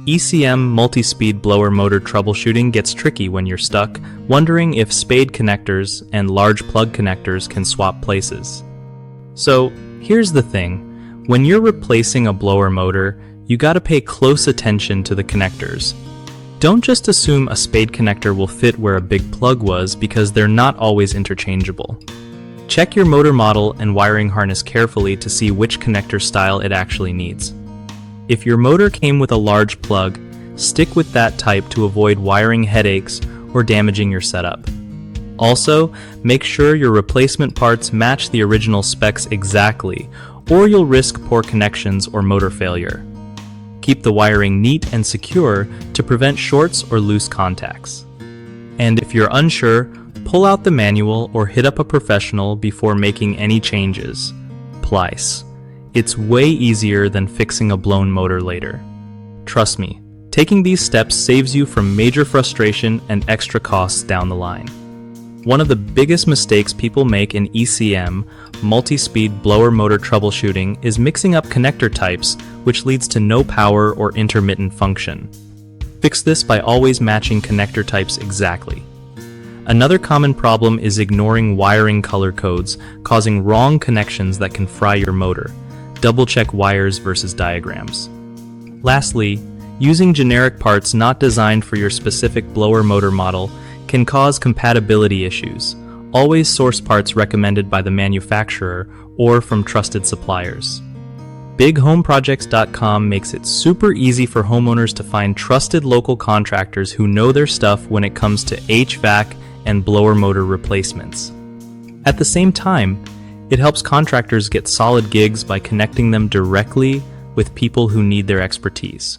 ECM multi-speed blower motor troubleshooting gets tricky when you're stuck, wondering if spade connectors and large plug connectors can swap places. So, here's the thing. When you're replacing a blower motor, you gotta pay close attention to the connectors. Don't just assume a spade connector will fit where a big plug was, because they're not always interchangeable. Check your motor model and wiring harness carefully to see which connector style it actually needs. If your motor came with a large plug, stick with that type to avoid wiring headaches or damaging your setup. Also, make sure your replacement parts match the original specs exactly, or you'll risk poor connections or motor failure. Keep the wiring neat and secure to prevent shorts or loose contacts. And if you're unsure, pull out the manual or hit up a professional before making any changes. Please. It's way easier than fixing a blown motor later. Trust me, taking these steps saves you from major frustration and extra costs down the line. One of the biggest mistakes people make in ECM, multi-speed blower motor troubleshooting, is mixing up connector types, which leads to no power or intermittent function. Fix this by always matching connector types exactly. Another common problem is ignoring wiring color codes, causing wrong connections that can fry your motor. Double-check wires versus diagrams. Lastly, using generic parts not designed for your specific blower motor model can cause compatibility issues. Always source parts recommended by the manufacturer or from trusted suppliers. BigHomeProjects.com makes it super easy for homeowners to find trusted local contractors who know their stuff when it comes to HVAC and blower motor replacements. At the same time, it helps contractors get solid gigs by connecting them directly with people who need their expertise.